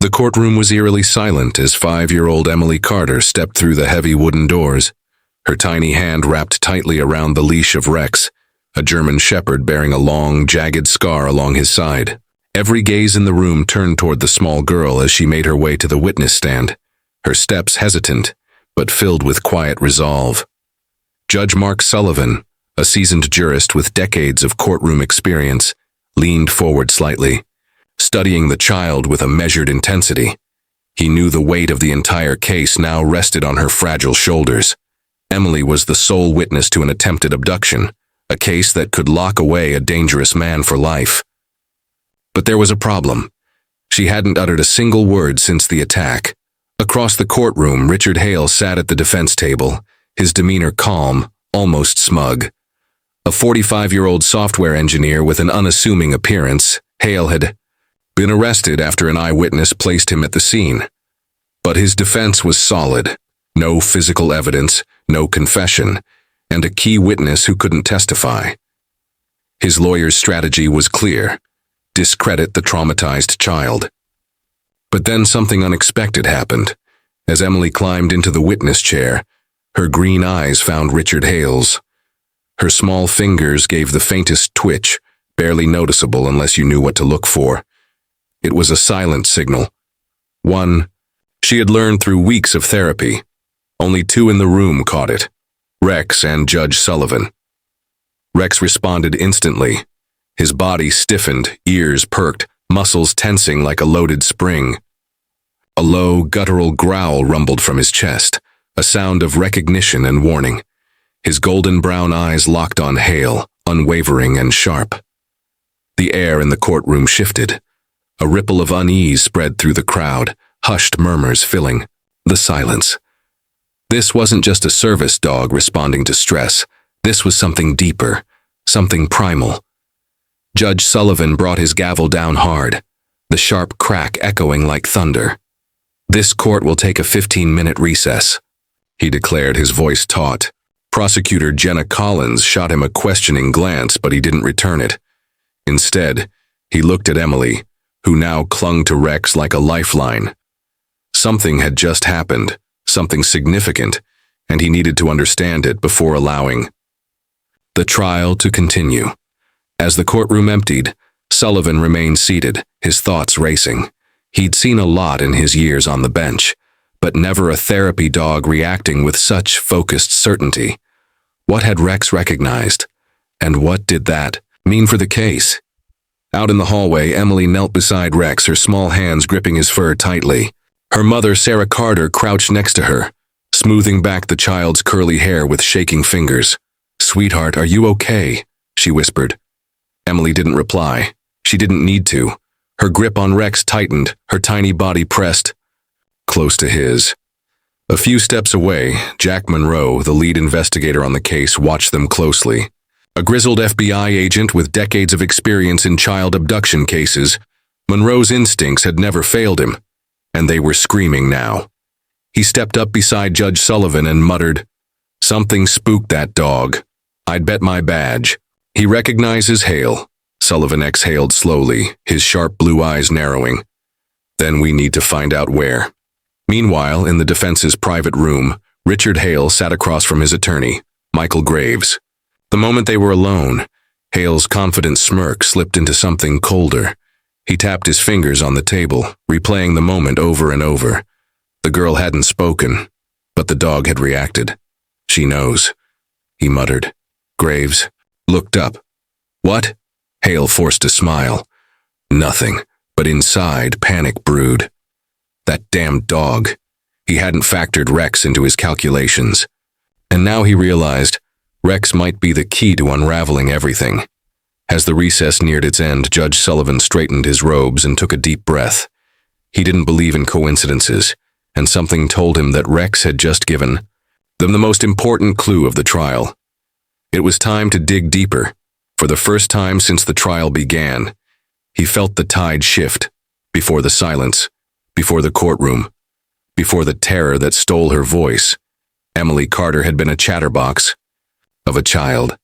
The courtroom was eerily silent as 5-year-old Emily Carter stepped through the heavy wooden doors, her tiny hand wrapped tightly around the leash of Rex, a German shepherd bearing a long, jagged scar along his side. Every gaze in the room turned toward the small girl as she made her way to the witness stand, her steps hesitant, but filled with quiet resolve. Judge Mark Sullivan, a seasoned jurist with decades of courtroom experience, leaned forward slightly, studying the child with a measured intensity. He knew the weight of the entire case now rested on her fragile shoulders. Emily was the sole witness to an attempted abduction, a case that could lock away a dangerous man for life. But there was a problem. She hadn't uttered a single word since the attack. Across the courtroom, Richard Hale sat at the defense table, his demeanor calm, almost smug. A 45-year-old software engineer with an unassuming appearance, Hale had been arrested after an eyewitness placed him at the scene. But his defense was solid. No physical evidence, no confession, and a key witness who couldn't testify. His lawyer's strategy was clear: discredit the traumatized child. But then something unexpected happened. As Emily climbed into the witness chair, her green eyes found Richard Hale's. Her small fingers gave the faintest twitch, barely noticeable unless you knew what to look for. It was a silent signal. One she had learned through weeks of therapy. Only 2 in the room caught it: Rex and Judge Sullivan. Rex responded instantly. His body stiffened, ears perked, muscles tensing like a loaded spring. A low, guttural growl rumbled from his chest, a sound of recognition and warning. His golden brown eyes locked on Hale, unwavering and sharp. The air in the courtroom shifted. A ripple of unease spread through the crowd, hushed murmurs filling the silence. This wasn't just a service dog responding to stress. This was something deeper, something primal. Judge Sullivan brought his gavel down hard, the sharp crack echoing like thunder. "This court will take a 15-minute recess," he declared, his voice taut. Prosecutor Jenna Collins shot him a questioning glance, but he didn't return it. Instead, he looked at Emily, who now clung to Rex like a lifeline. Something had just happened, something significant, and he needed to understand it before allowing the trial to continue. As the courtroom emptied, Sullivan remained seated, his thoughts racing. He'd seen a lot in his years on the bench, but never a therapy dog reacting with such focused certainty. What had Rex recognized? And what did that mean for the case? Out in the hallway, Emily knelt beside Rex, her small hands gripping his fur tightly. Her mother, Sarah Carter, crouched next to her, smoothing back the child's curly hair with shaking fingers. "Sweetheart, are you okay?" she whispered. Emily didn't reply. She didn't need to. Her grip on Rex tightened, her tiny body pressed close to his. A few steps away, Jack Monroe, the lead investigator on the case, watched them closely. A grizzled FBI agent with decades of experience in child abduction cases, Monroe's instincts had never failed him, and they were screaming now. He stepped up beside Judge Sullivan and muttered, "Something spooked that dog. I'd bet my badge." "He recognizes Hale," Sullivan exhaled slowly, his sharp blue eyes narrowing. "Then we need to find out where." Meanwhile, in the defense's private room, Richard Hale sat across from his attorney, Michael Graves. The moment they were alone, Hale's confident smirk slipped into something colder. He tapped his fingers on the table, replaying the moment over and over. The girl hadn't spoken, but the dog had reacted. "She knows," he muttered. Graves looked up. "What?" Hale forced a smile. "Nothing," but inside, panic brewed. That damned dog. He hadn't factored Rex into his calculations. And now he realized Rex might be the key to unraveling everything. As the recess neared its end, Judge Sullivan straightened his robes and took a deep breath. He didn't believe in coincidences, and something told him that Rex had just given them the most important clue of the trial. It was time to dig deeper. For the first time since the trial began, he felt the tide shift, before the silence, before the courtroom, before the terror that stole her voice. Emily Carter had been a chatterbox of a child.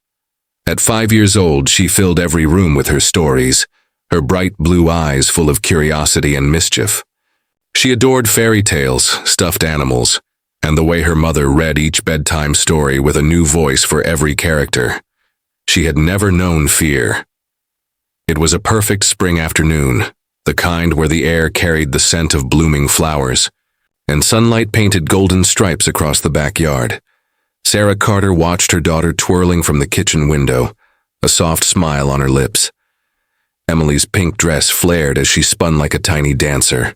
At 5 years old, she filled every room with her stories, her bright blue eyes full of curiosity and mischief. She adored fairy tales, stuffed animals, and the way her mother read each bedtime story with a new voice for every character. She had never known fear. It was a perfect spring afternoon, the kind where the air carried the scent of blooming flowers, and sunlight painted golden stripes across the backyard. Sarah Carter watched her daughter twirling from the kitchen window, a soft smile on her lips. Emily's pink dress flared as she spun like a tiny dancer.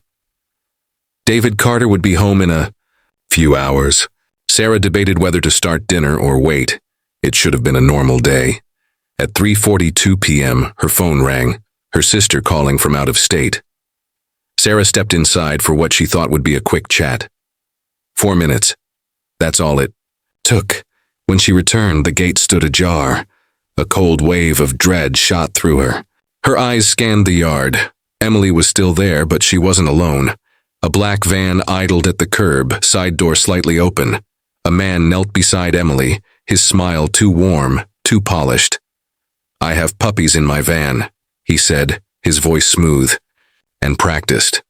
David Carter would be home in a few hours. Sarah debated whether to start dinner or wait. It should have been a normal day. At 3:42 p.m., her phone rang, her sister calling from out of state. Sarah stepped inside for what she thought would be a quick chat. 4 minutes. That's all it took. When she returned, the gate stood ajar. A cold wave of dread shot through her. Her eyes scanned the yard. Emily was still there, but she wasn't alone. A black van idled at the curb, side door slightly open. A man knelt beside Emily, his smile too warm, too polished. "I have puppies in my van," he said, his voice smooth, "and practiced.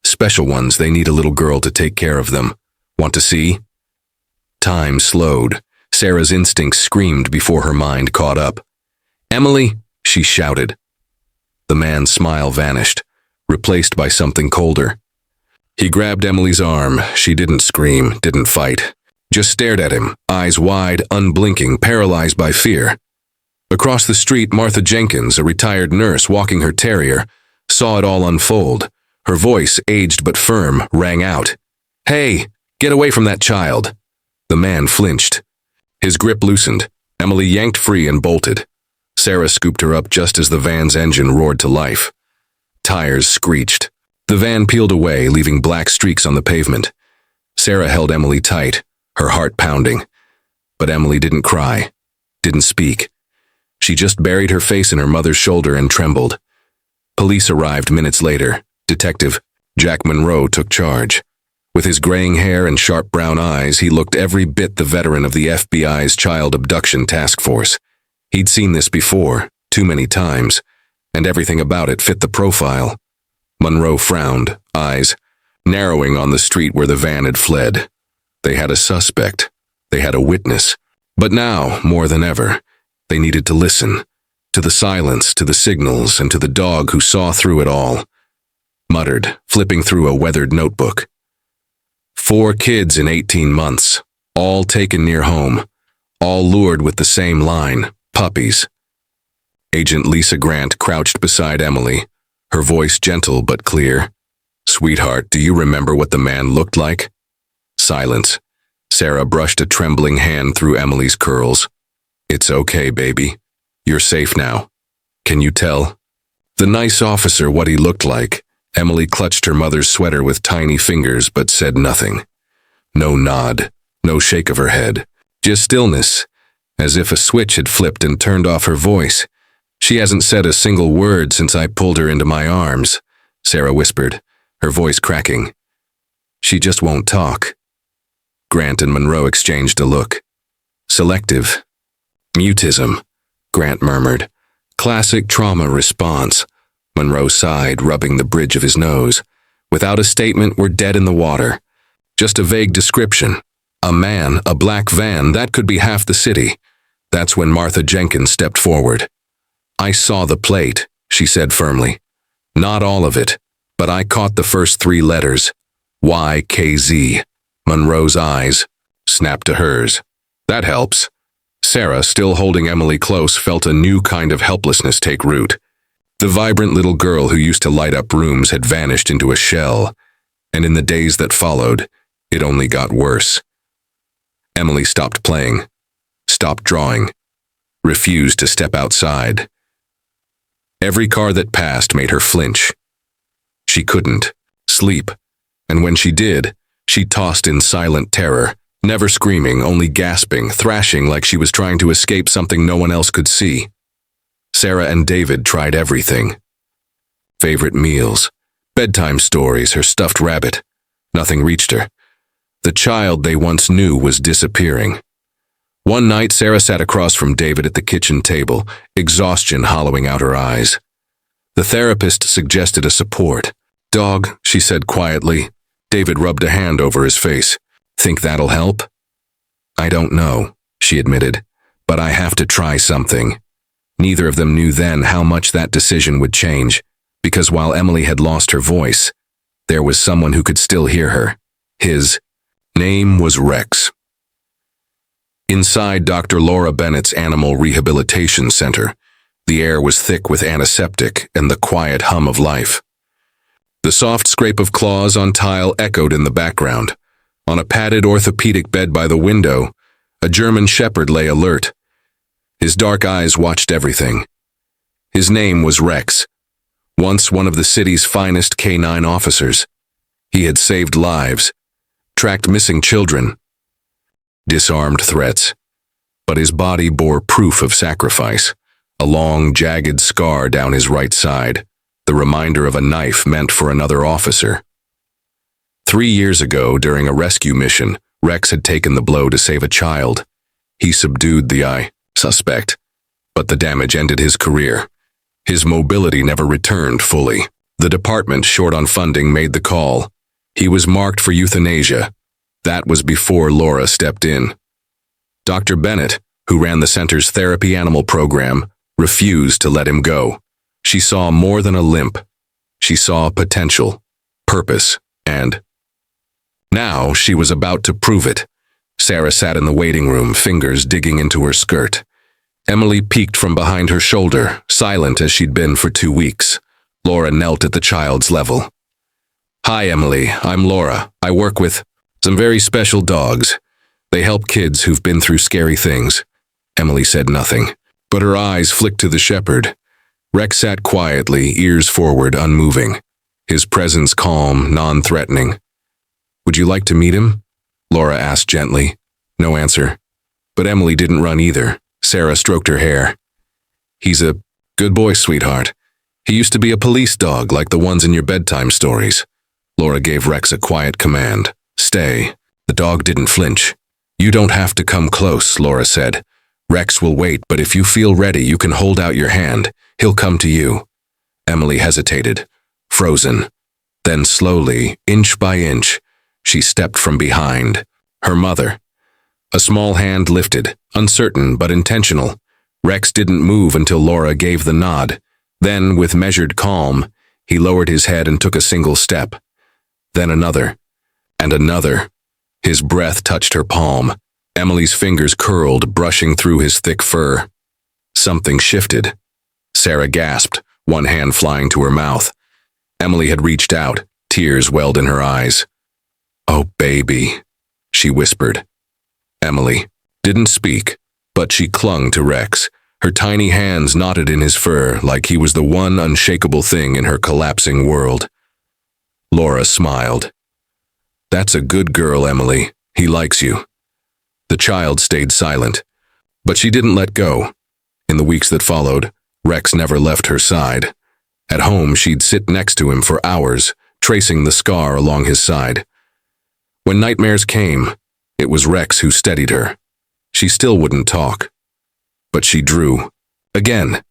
Special ones, they need a little girl to take care of them. Want to see?" Time slowed. Sarah's instincts screamed before her mind caught up. "Emily!" she shouted. The man's smile vanished, replaced by something colder. He grabbed Emily's arm. She didn't scream, didn't fight. Just stared at him, eyes wide, unblinking, paralyzed by fear. Across the street, Martha Jenkins, a retired nurse walking her terrier, saw it all unfold. Her voice, aged but firm, rang out. "Hey, get away from that child!" The man flinched. His grip loosened. Emily yanked free and bolted. Sarah scooped her up just as the van's engine roared to life. Tires screeched. The van peeled away, leaving black streaks on the pavement. Sarah held Emily tight, her heart pounding. But Emily didn't cry, didn't speak. She just buried her face in her mother's shoulder and trembled. Police arrived minutes later. Detective Jack Monroe took charge. With his graying hair and sharp brown eyes, he looked every bit the veteran of the FBI's child abduction task force. He'd seen this before, too many times, and everything about it fit the profile. Monroe frowned, eyes narrowing on the street where the van had fled. They had a suspect. They had a witness. But now, more than ever, they needed to listen. To the silence, to the signals, and to the dog who saw through it all. Muttered, flipping through a weathered notebook. 4 kids in 18 months, all taken near home, all lured with the same line, puppies. Agent Lisa Grant crouched beside Emily, her voice gentle but clear. "Sweetheart, do you remember what the man looked like?" Silence. Sarah brushed a trembling hand through Emily's curls. "It's okay, baby. You're safe now. Can you tell?" The nice officer what he looked like. Emily clutched her mother's sweater with tiny fingers but said nothing. No nod, no shake of her head. Just stillness, as if a switch had flipped and turned off her voice. "She hasn't said a single word since I pulled her into my arms," Sarah whispered, her voice cracking. "She just won't talk." Grant and Monroe exchanged a look. "Selective. Mutism," Grant murmured. "Classic trauma response." Monroe sighed, rubbing the bridge of his nose. "Without a statement, we're dead in the water. Just a vague description. A man, a black van, that could be half the city." That's when Martha Jenkins stepped forward. "I saw the plate," she said firmly. "Not all of it, but I caught the first 3 letters. YKZ. Monroe's eyes snapped to hers. "That helps." Sarah, still holding Emily close, felt a new kind of helplessness take root. The vibrant little girl who used to light up rooms had vanished into a shell, and in the days that followed, it only got worse. Emily stopped playing, stopped drawing, refused to step outside. Every car that passed made her flinch. She couldn't sleep, and when she did, she tossed in silent terror, never screaming, only gasping, thrashing like she was trying to escape something no one else could see. Sarah and David tried everything. Favorite meals, bedtime stories, her stuffed rabbit. Nothing reached her. The child they once knew was disappearing. One night, Sarah sat across from David at the kitchen table, exhaustion hollowing out her eyes. The therapist suggested a support, Dog, she said quietly. David rubbed a hand over his face. Think that'll help? I don't know, she admitted, but I have to try something. Neither of them knew then how much that decision would change, because while Emily had lost her voice, there was someone who could still hear her. His name was Rex. Inside Dr. Laura Bennett's Animal Rehabilitation Center, the air was thick with antiseptic and the quiet hum of life. The soft scrape of claws on tile echoed in the background. On a padded orthopedic bed by the window, a German shepherd lay alert. His dark eyes watched everything. His name was Rex, once one of the city's finest canine officers. He had saved lives, tracked missing children, disarmed threats, but his body bore proof of sacrifice, a long, jagged scar down his right side, the reminder of a knife meant for another officer. 3 years ago, during a rescue mission, Rex had taken the blow to save a child. He subdued the suspect, but the damage ended his career. His mobility never returned fully. The department, short on funding, made the call. He was marked for euthanasia. That was before Laura stepped in. Dr. Bennett, who ran the center's therapy animal program, refused to let him go. She saw more than a limp. She saw potential, purpose, and now she was about to prove it. Sarah sat in the waiting room, fingers digging into her skirt. Emily peeked from behind her shoulder, silent as she'd been for 2 weeks. Laura knelt at the child's level. Hi, Emily. I'm Laura. I work with some very special dogs. They help kids who've been through scary things. Emily said nothing, but her eyes flicked to the shepherd. Rex sat quietly, ears forward, unmoving. His presence calm, non-threatening. Would you like to meet him? Laura asked gently. No answer. But Emily didn't run either. Sarah stroked her hair. He's a good boy, sweetheart. He used to be a police dog like the ones in your bedtime stories. Laura gave Rex a quiet command. Stay. The dog didn't flinch. You don't have to come close, Laura said. Rex will wait, but if you feel ready, you can hold out your hand. He'll come to you. Emily hesitated, frozen. Then slowly, inch by inch, she stepped from behind. Her mother. A small hand lifted, uncertain but intentional. Rex didn't move until Laura gave the nod. Then, with measured calm, he lowered his head and took a single step. Then another, and another. His breath touched her palm. Emily's fingers curled, brushing through his thick fur. Something shifted. Sarah gasped, one hand flying to her mouth. Emily had reached out, tears welled in her eyes. Oh, baby, she whispered. Emily didn't speak, but she clung to Rex. Her tiny hands knotted in his fur like he was the one unshakable thing in her collapsing world. Laura smiled. That's a good girl, Emily. He likes you. The child stayed silent, but she didn't let go. In the weeks that followed, Rex never left her side. At home, she'd sit next to him for hours, tracing the scar along his side. When nightmares came, it was Rex who steadied her. She still wouldn't talk. But she drew. Again,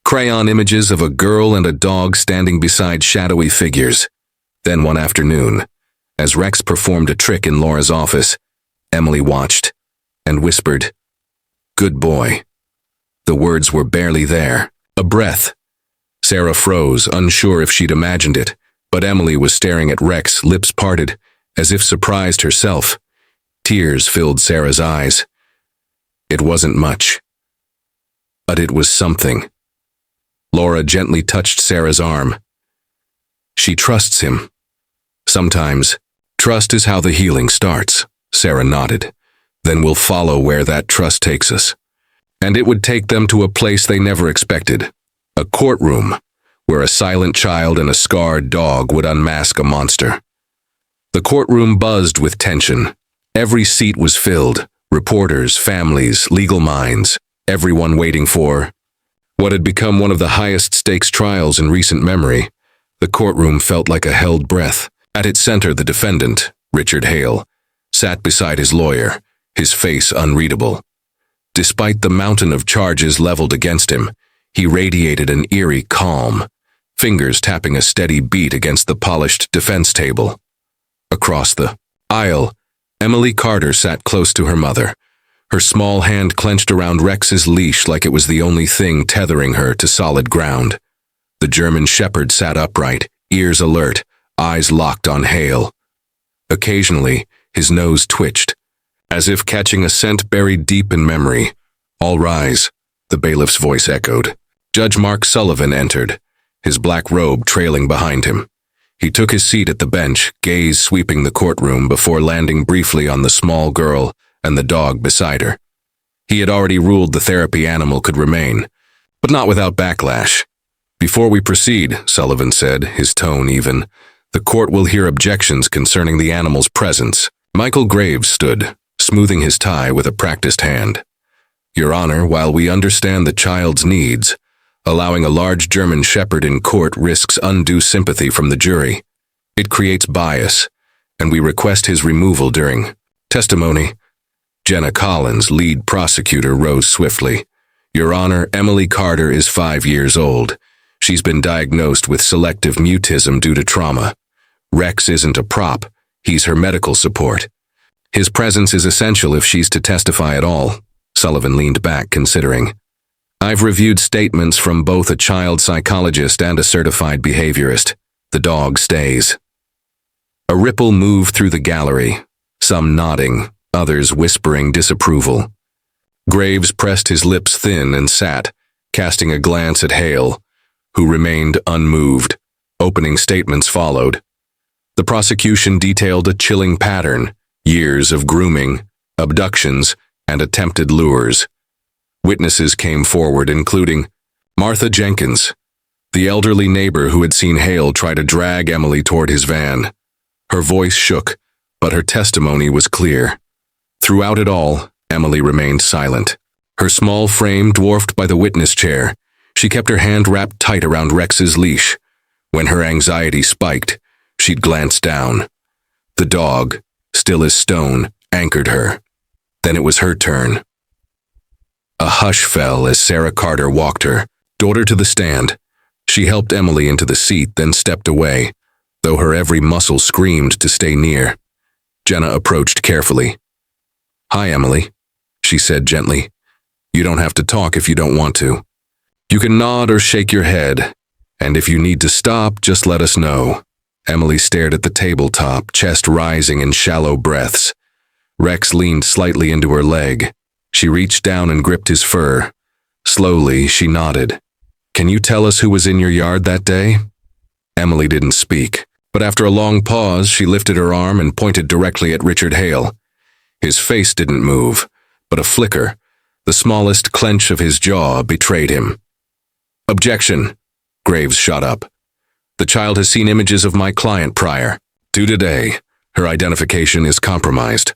crayon images of a girl and a dog standing beside shadowy figures. Then one afternoon, as Rex performed a trick in Laura's office, Emily watched and whispered, "Good boy." The words were barely there. A breath. Sarah froze, unsure if she'd imagined it, but Emily was staring at Rex, lips parted, as if surprised herself. Tears filled Sarah's eyes. It wasn't much, but it was something. Laura gently touched Sarah's arm. She trusts him. Sometimes, trust is how the healing starts, Sarah nodded. Then we'll follow where that trust takes us. And it would take them to a place they never expected. A courtroom, where a silent child and a scarred dog would unmask a monster. The courtroom buzzed with tension. Every seat was filled. Reporters, families, legal minds, everyone waiting for what had become one of the highest-stakes trials in recent memory. The courtroom felt like a held breath. At its center, the defendant, Richard Hale, sat beside his lawyer, his face unreadable. Despite the mountain of charges leveled against him, he radiated an eerie calm. fingers tapping a steady beat against the polished defense table. Across the aisle, Emily Carter sat close to her mother, her small hand clenched around Rex's leash like it was the only thing tethering her to solid ground. The German shepherd sat upright, ears alert, eyes locked on Hale. Occasionally, his nose twitched, as if catching a scent buried deep in memory. "All rise," the bailiff's voice echoed. Judge Mark Sullivan entered, his black robe trailing behind him. He took his seat at the bench, gaze sweeping the courtroom before landing briefly on the small girl and the dog beside her. He had already ruled the therapy animal could remain, but not without backlash. "Before we proceed," Sullivan said, his tone even, "the court will hear objections concerning the animal's presence." Michael Graves stood, smoothing his tie with a practiced hand. "Your Honor, while we understand the child's needs, allowing a large German shepherd in court risks undue sympathy from the jury. It creates bias, and we request his removal during testimony." Jenna Collins, lead prosecutor, rose swiftly. "Your Honor, Emily Carter is 5 years old. She's been diagnosed with selective mutism due to trauma. Rex isn't a prop, he's her medical support. His presence is essential if she's to testify at all." Sullivan leaned back, considering. "I've reviewed statements from both a child psychologist and a certified behaviorist. The dog stays." A ripple moved through the gallery, some nodding, others whispering disapproval. Graves pressed his lips thin and sat, casting a glance at Hale, who remained unmoved. Opening statements followed. The prosecution detailed a chilling pattern: years of grooming, abductions, and attempted lures. Witnesses came forward, including Martha Jenkins, the elderly neighbor who had seen Hale try to drag Emily toward his van. Her voice shook, but her testimony was clear. Throughout it all, Emily remained silent. Her small frame dwarfed by the witness chair, she kept her hand wrapped tight around Rex's leash. When her anxiety spiked, she'd glance down. The dog, still as stone, anchored her. Then it was her turn. A hush fell as Sarah Carter walked her daughter to the stand. She helped Emily into the seat, then stepped away, though her every muscle screamed to stay near. Jenna approached carefully. "Hi, Emily," she said gently. "You don't have to talk if you don't want to. You can nod or shake your head, and if you need to stop, just let us know." Emily stared at the tabletop, chest rising in shallow breaths. Rex leaned slightly into her leg. She reached down and gripped his fur. Slowly, she nodded. "Can you tell us who was in your yard that day?" Emily didn't speak, but after a long pause, she lifted her arm and pointed directly at Richard Hale. His face didn't move, but a flicker, the smallest clench of his jaw, betrayed him. "Objection," Graves shot up. "The child has seen images of my client prior. To today, her identification is compromised."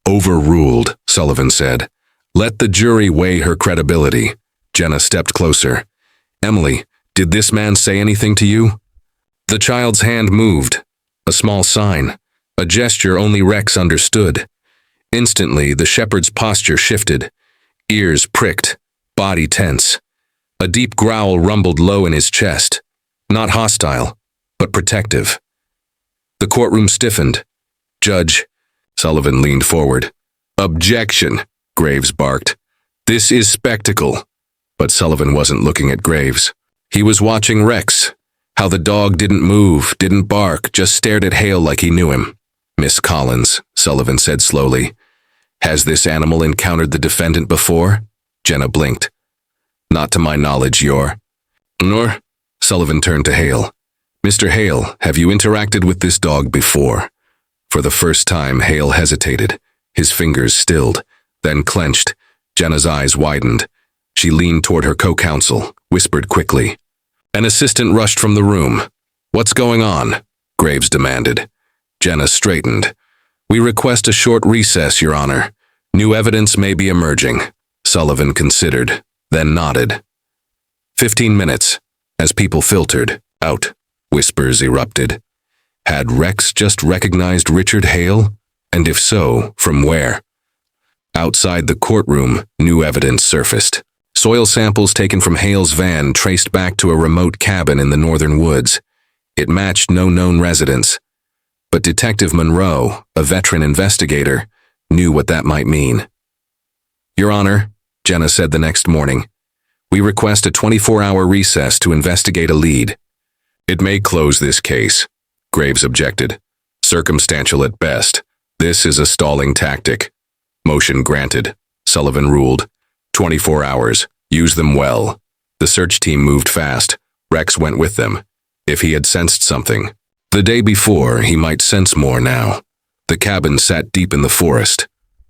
"Overruled," Sullivan said. "Let the jury weigh her credibility." Jenna stepped closer. "Emily, did this man say anything to you?" The child's hand moved, a small sign, a gesture only Rex understood. Instantly, the shepherd's posture shifted, ears pricked, body tense. A deep growl rumbled low in his chest, not hostile, but protective. The courtroom stiffened. "Judge," Sullivan leaned forward. "Objection," Graves barked. "This is spectacle." But Sullivan wasn't looking at Graves. He was watching Rex, how the dog didn't move, didn't bark, just stared at Hale like he knew him. "Miss Collins," Sullivan said slowly, "has this animal encountered the defendant before?" Jenna blinked. "Not to my knowledge, Your Honor." Sullivan turned to Hale. "Mr. Hale, have you interacted with this dog before?" For the first time, Hale hesitated, his fingers stilled, then clenched. Jenna's eyes widened. She leaned toward her co-counsel, whispered quickly. An assistant rushed from the room. "What's going on?" Graves demanded. Jenna straightened. "We request a short recess, Your Honor. New evidence may be emerging." Sullivan considered, then nodded. 15 minutes. As people filtered out, whispers erupted. Had Rex just recognized Richard Hale? And if so, from where? Outside the courtroom, new evidence surfaced. Soil samples taken from Hale's van traced back to a remote cabin in the northern woods. It matched no known residents. But Detective Monroe, a veteran investigator, knew what that might mean. "Your Honor," Jenna said the next morning, "we request a 24-hour recess to investigate a lead." "It may close this case," Graves objected. "Circumstantial at best. This is a stalling tactic." "Motion granted," Sullivan ruled. 24 hours. Use them well." The search team moved fast. Rex went with them. If he had sensed something the day before, he might sense more now. The cabin sat deep in the forest.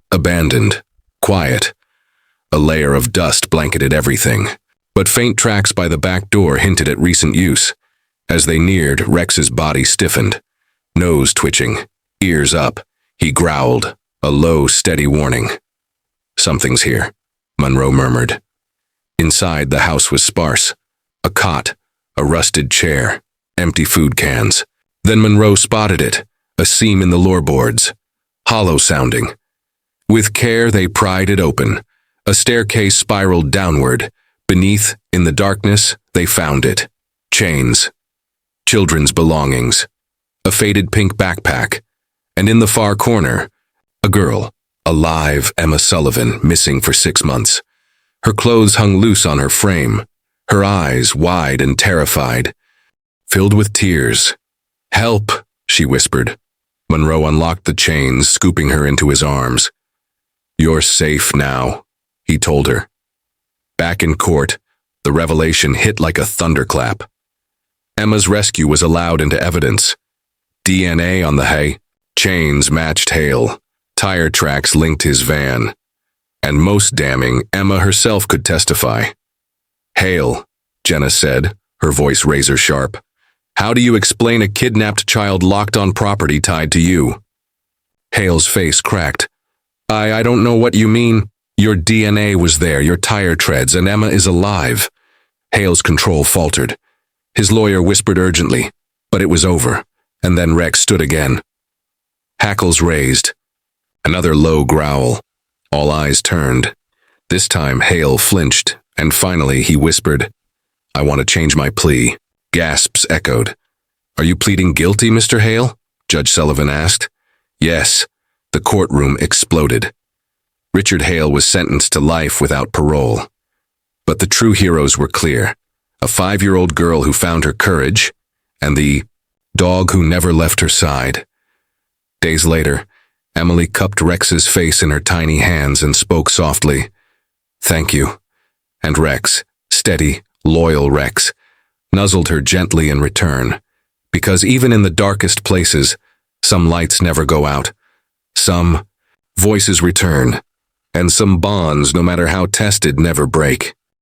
Abandoned. Quiet. A layer of dust blanketed everything. But faint tracks by the back door hinted at recent use. As they neared, Rex's body stiffened. Nose twitching. Ears up. He growled. A low, steady warning. "Something's here," Monroe murmured. Inside, the house was sparse. A cot. A rusted chair. Empty food cans. Then Monroe spotted it. A seam in the floorboards. Hollow sounding. With care, they pried it open. A staircase spiraled downward. Beneath, in the darkness, they found it. Chains. Children's belongings. A faded pink backpack. And in the far corner, a girl. A live Emma Sullivan, missing for 6 months. Her clothes hung loose on her frame. Her eyes, wide and terrified. Filled with tears. "Help," she whispered. Monroe unlocked the chains, scooping her into his arms. "You're safe now," he told her. Back in court, the revelation hit like a thunderclap. Emma's rescue was allowed into evidence. DNA on the hay. Chains matched Hale. Tire tracks linked his van. And most damning, Emma herself could testify. "Hale," Jenna said, her voice razor sharp. "How do you explain a kidnapped child locked on property tied to you?" Hale's face cracked. I don't know what you mean. Your DNA was there, your tire treads, and Emma is alive." Hale's control faltered. His lawyer whispered urgently, but it was over, and then Rex stood again. Hackles raised. Another low growl. All eyes turned. This time Hale flinched, and finally he whispered, "I want to change my plea." Gasps echoed. "Are you pleading guilty, Mr. Hale?" Judge Sullivan asked. "Yes." The courtroom exploded. Richard Hale was sentenced to life without parole. But the true heroes were clear. A 5-year-old girl who found her courage, and the dog who never left her side. Days later, Emily cupped Rex's face in her tiny hands and spoke softly, "Thank you." And Rex, steady, loyal Rex, nuzzled her gently in return. Because even in the darkest places, some lights never go out. Some voices return. And some bonds, no matter how tested, never break.